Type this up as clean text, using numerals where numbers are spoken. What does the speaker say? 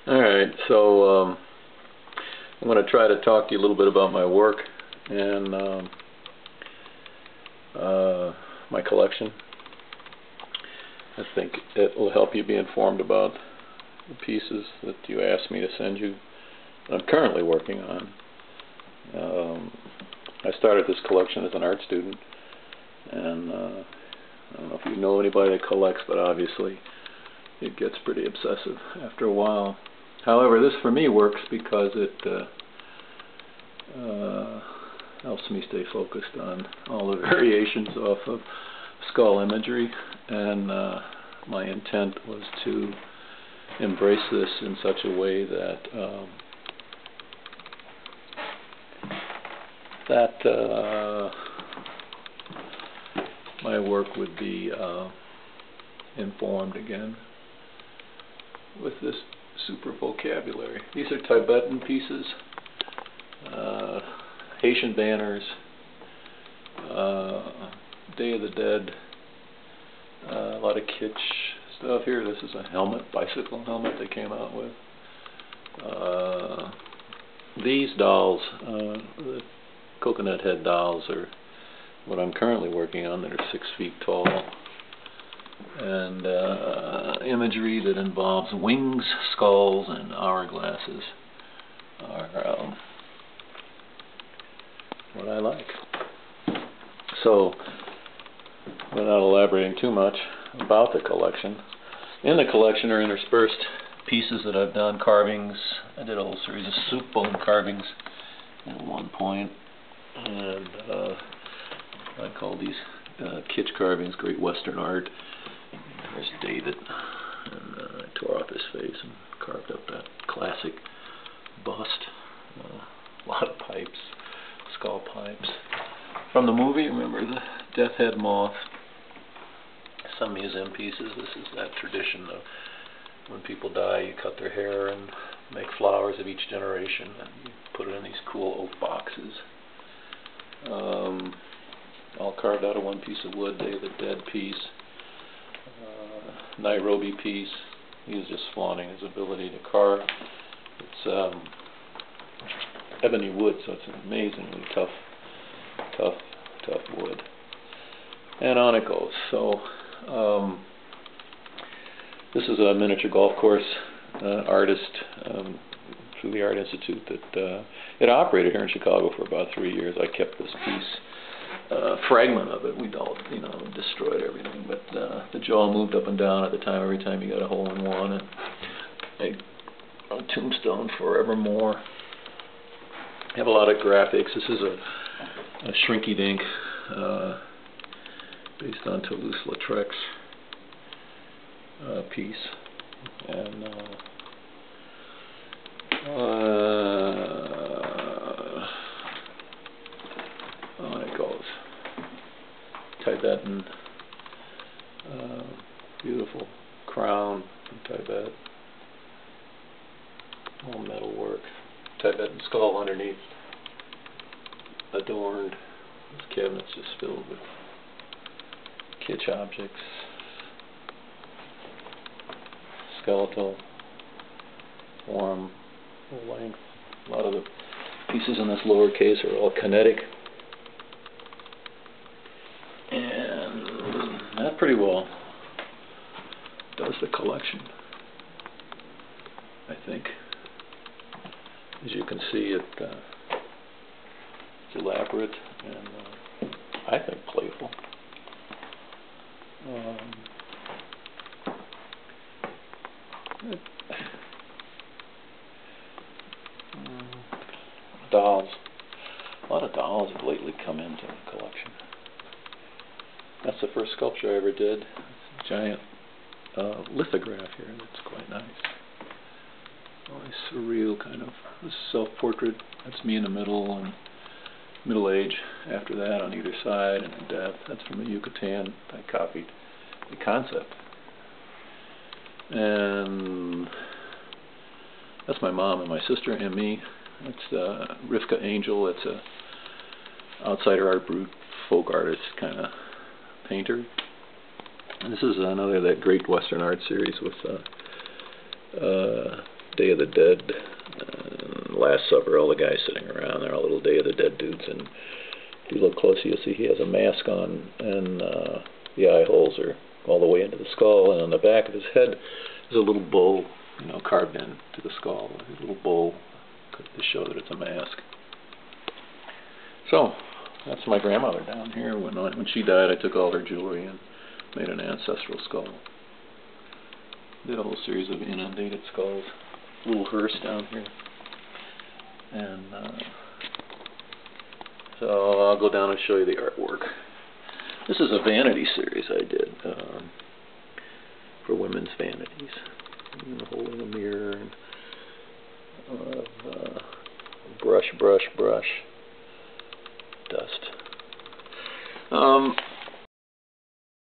Alright, so I'm going to try to talk to you a little bit about my work and my collection. I think it will help you be informed about the pieces that you asked me to send you that I'm currently working on. I started this collection as an art student, and I don't know if you know anybody that collects, but obviously it gets pretty obsessive after a while. However, this for me works because it helps me stay focused on all the variations off of skull imagery, and my intent was to embrace this in such a way that my work would be informed again with this super vocabulary. These are Tibetan pieces, Haitian banners, Day of the Dead, a lot of kitsch stuff here. This is a helmet, bicycle helmet they came out with. These dolls, the coconut head dolls, are what I'm currently working on, that are 6 feet tall, and imagery that involves wings, skulls, and hourglasses are what I like. So, without elaborating too much about the collection, in the collection are interspersed pieces that I've done, carvings. I did a whole series of soup bone carvings at one point, and I call these kitsch carvings Great Western Art. There's David, and I tore off his face and carved up that classic bust. A lot of pipes, skull pipes. From the movie, remember the death head moth. Some museum pieces. This is that tradition of when people die, you cut their hair and make flowers of each generation, and you put it in these cool oak boxes. All carved out of one piece of wood. Day of the Dead piece, Nairobi piece. He was just flaunting his ability to carve. It's ebony wood, so it's an amazingly tough wood. And on it goes. So this is a miniature golf course artist through the Art Institute that it operated here in Chicago for about 3 years. I kept this piece, fragment of it. We all, destroyed everything, but the jaw moved up and down at the time. Every time you got a hole in one, and a tombstone forevermore. I have a lot of graphics. This is a shrinky-dink based on Toulouse-Lautrec's piece, and on it goes. Tibetan, beautiful crown from Tibet, all metal work. Tibetan skull underneath, adorned. This cabinet's just filled with kitsch objects, skeletal, form, length. A lot of the pieces in this lower case are all kinetic, and that pretty well does the collection, I think. As you can see, it's elaborate and I think playful. Dolls. A lot of dolls have lately come into the collection. That's the first sculpture I ever did. It's a giant lithograph here, and it's quite nice. Always surreal kind of self-portrait. That's me in the middle, and middle age after that on either side, and in death. That's from the Yucatan. I copied the concept. And that's my mom and my sister and me. That's Rivka Angel. It's a outsider art brute, folk artist kind of painter. And this is another of that Great Western Art series with Day of the Dead, Last Supper, all the guys sitting around, they're all little Day of the Dead dudes, and if you look closely you'll see he has a mask on, and the eye holes are all the way into the skull, and on the back of his head is a little bow, you know, carved into the skull, a little bow to show that it's a mask. So, that's my grandmother down here. When she died, I took all her jewelry and made an ancestral skull. Did a whole series of inundated skulls. Little hearse down here. And so I'll go down and show you the artwork. This is a vanity series I did for women's vanities. Holding a mirror and brush, dust.